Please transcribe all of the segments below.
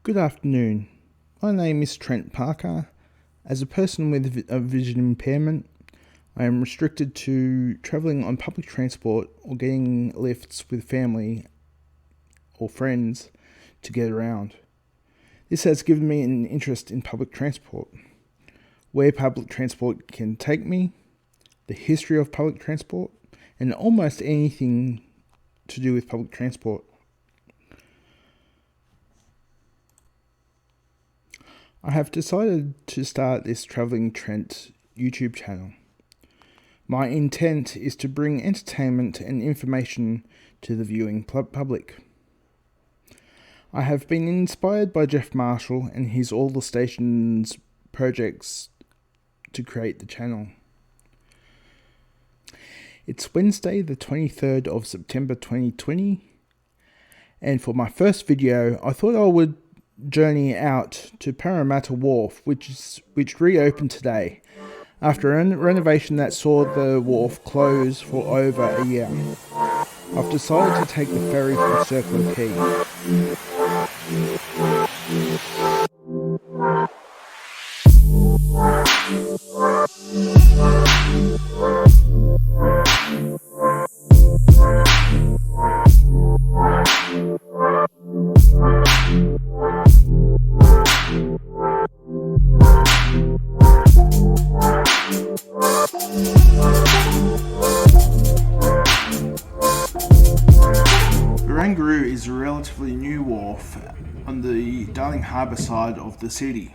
Good afternoon. My name is Trent Parker. As a person with a vision impairment, I am restricted to travelling on public transport or getting lifts with family or friends to get around. This has given me an interest in public transport, where public transport can take me, the history of public transport, and almost anything to do with public transport. I have decided to start this Travelling Trent YouTube channel. My intent is to bring entertainment and information to the viewing public. I have been inspired by Jeff Marshall and his All the Stations projects to create the channel. It's Wednesday the 23rd of September 2020, and for my first video I thought I would journey out to Parramatta Wharf, which reopened today after a renovation that saw the wharf close for over a year. I've decided to take the ferry from Circular Quay. Barangaroo is a relatively new wharf on the Darling Harbour side of the city.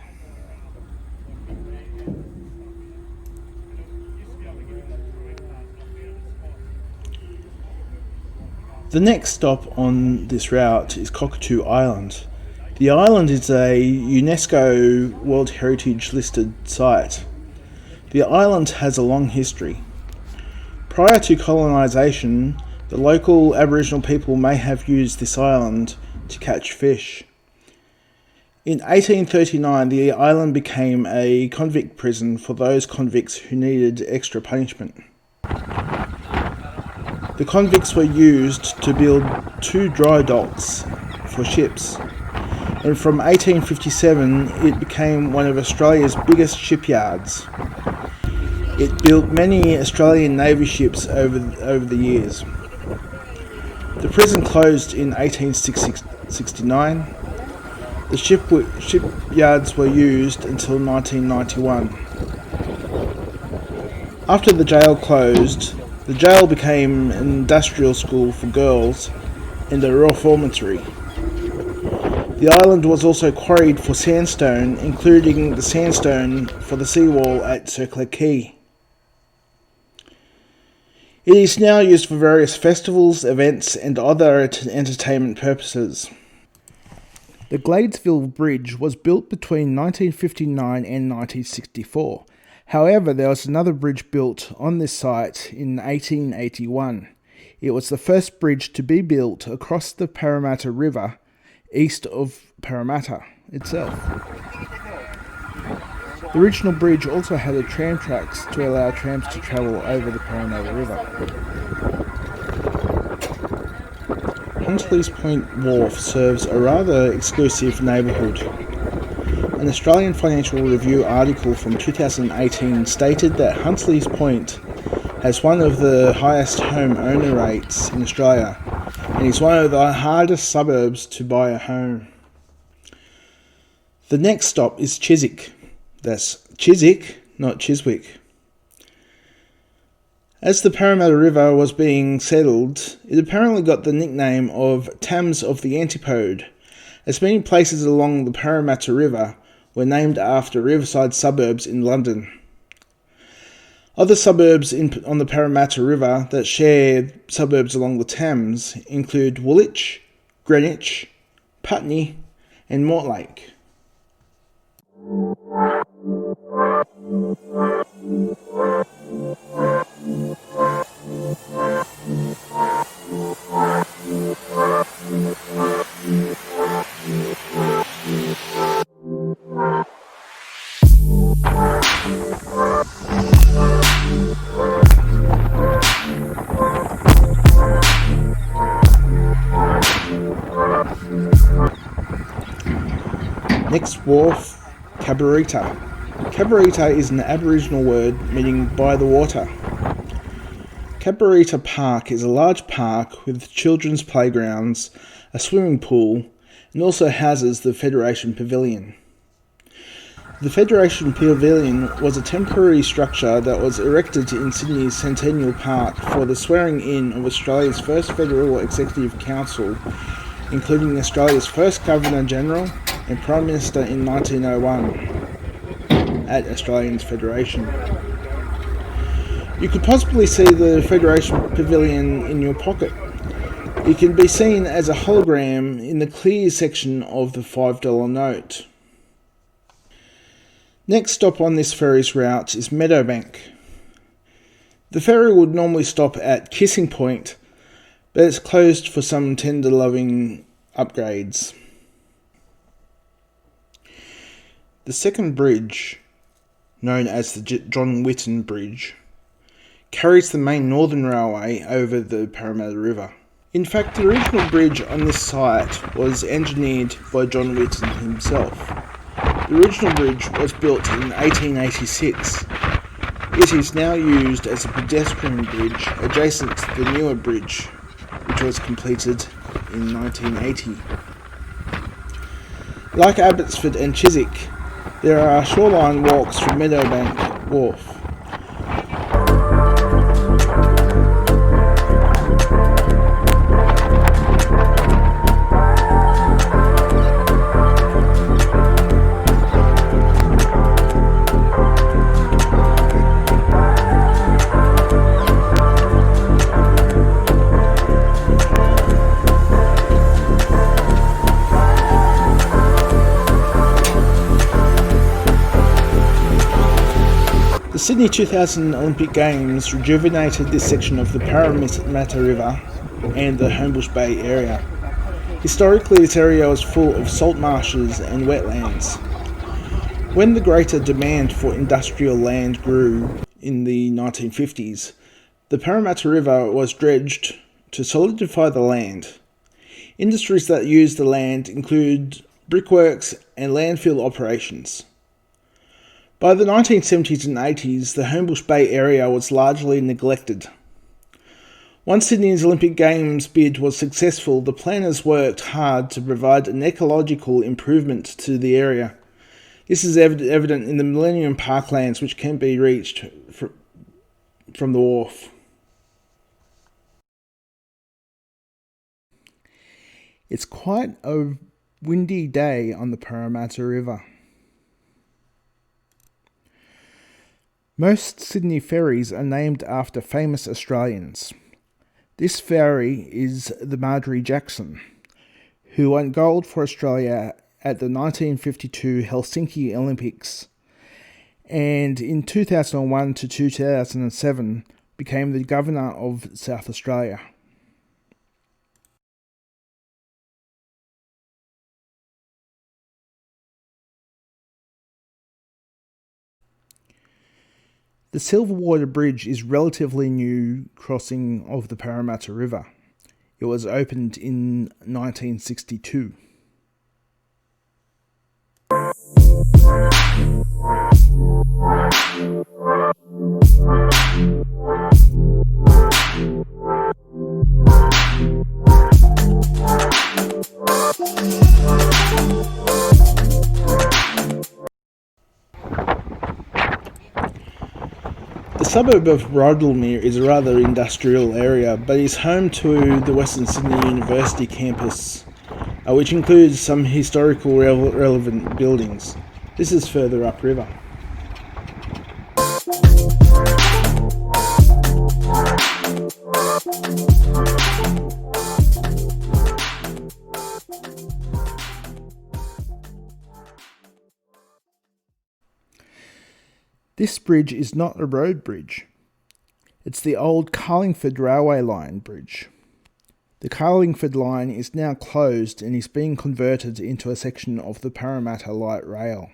The next stop on this route is Cockatoo Island. The island is a UNESCO World Heritage listed site. The island has a long history. Prior to colonisation, the local Aboriginal people may have used this island to catch fish. In 1839, the island became a convict prison for those convicts who needed extra punishment. The convicts were used to build 2 dry docks for ships, and from 1857 it became one of Australia's biggest shipyards. It built many Australian Navy ships over the years. The prison closed in 1869. The shipyards were used until 1991. After the jail closed, the jail became an industrial school for girls and a reformatory. The island was also quarried for sandstone, including the sandstone for the seawall at Circular Quay. It is now used for various festivals, events, and other entertainment purposes. The Gladesville Bridge was built between 1959 and 1964. However, there was another bridge built on this site in 1881. It was the first bridge to be built across the Parramatta River, east of Parramatta itself. The original bridge also had a tram tracks to allow trams to travel over the Parramatta River. Huntleys Point Wharf serves a rather exclusive neighbourhood. An Australian Financial Review article from 2018 stated that Huntleys Point has one of the highest home owner rates in Australia and is one of the hardest suburbs to buy a home. The next stop is Chiswick. That's Chiswick, not Chiswick. As the Parramatta River was being settled, it apparently got the nickname of Thames of the Antipode, as many places along the Parramatta River were named after riverside suburbs in London. Other suburbs on the Parramatta River that share suburbs along the Thames include Woolwich, Greenwich, Putney, and Mortlake. Next wharf, Cabarita. Cabarita is an Aboriginal word meaning by the water. Cabarita Park is a large park with children's playgrounds, a swimming pool, and also houses the Federation Pavilion. The Federation Pavilion was a temporary structure that was erected in Sydney's Centennial Park for the swearing-in of Australia's first Federal Executive Council, including Australia's first Governor-General and Prime Minister in 1901 at Australians Federation. You could possibly see the Federation Pavilion in your pocket. It can be seen as a hologram in the clear section of the $5 note. Next stop on this ferry's route is Meadowbank. The ferry would normally stop at Kissing Point, but it's closed for some tender-loving upgrades. The second bridge, known as the John Whitton Bridge, carries the main Northern Railway over the Parramatta River. In fact, the original bridge on this site was engineered by John Whitton himself. The original bridge was built in 1886. It is now used as a pedestrian bridge adjacent to the newer bridge, which was completed in 1980. Like Abbotsford and Chiswick, there are shoreline walks from Meadowbank Wharf. The Sydney 2000 Olympic Games rejuvenated this section of the Parramatta River and the Homebush Bay area. Historically, this area was full of salt marshes and wetlands. When the greater demand for industrial land grew in the 1950s, the Parramatta River was dredged to solidify the land. Industries that use the land include brickworks and landfill operations. By the 1970s and 80s, the Homebush Bay area was largely neglected. Once Sydney's Olympic Games bid was successful, the planners worked hard to provide an ecological improvement to the area. This is evident in the Millennium Parklands, which can be reached from the wharf. It's quite a windy day on the Parramatta River. Most Sydney ferries are named after famous Australians. This ferry is the Marjorie Jackson, who won gold for Australia at the 1952 Helsinki Olympics, and in 2001 to 2007 became the Governor of South Australia. The Silverwater Bridge is relatively new crossing of the Parramatta River. It was opened in 1962. The suburb of Rydalmere is a rather industrial area, but is home to the Western Sydney University campus, which includes some historical relevant buildings. This is further upriver. This bridge is not a road bridge. It's the old Carlingford Railway Line bridge. The Carlingford line is now closed and is being converted into a section of the Parramatta Light Rail.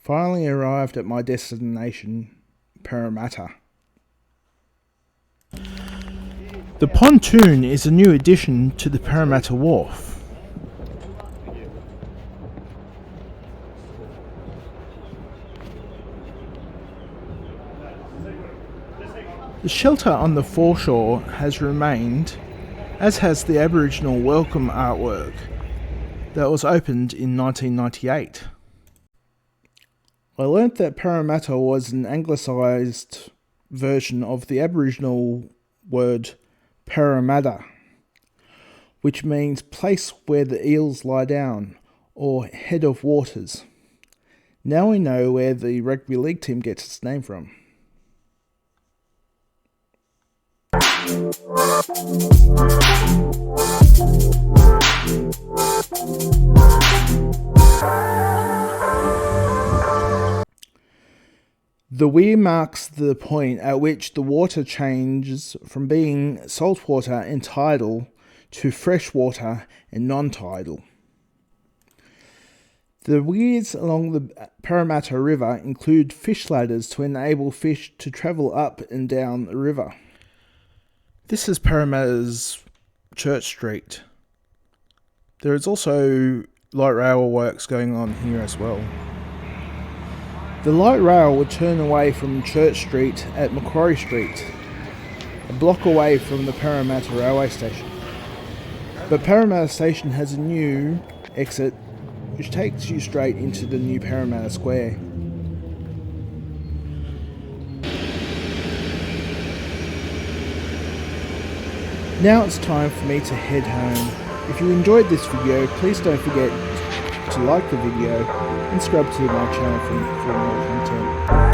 Finally arrived at my destination, Parramatta. The pontoon is a new addition to the Parramatta Wharf. The shelter on the foreshore has remained, as has the Aboriginal welcome artwork that was opened in 1998. I learnt that Parramatta was an anglicised version of the Aboriginal word Parramatta, which means place where the eels lie down, or head of waters. Now we know where the rugby league team gets its name from. The weir marks the point at which the water changes from being saltwater and tidal to freshwater and non-tidal. The weirs along the Parramatta River include fish ladders to enable fish to travel up and down the river. This is Parramatta's Church Street. There is also light rail works going on here as well. The light rail would turn away from Church Street at Macquarie Street, a block away from the Parramatta railway station. But Parramatta station has a new exit which takes you straight into the new Parramatta Square. Now it's time for me to head home. If you enjoyed this video, please don't forget to like the video and subscribe to my channel for more content.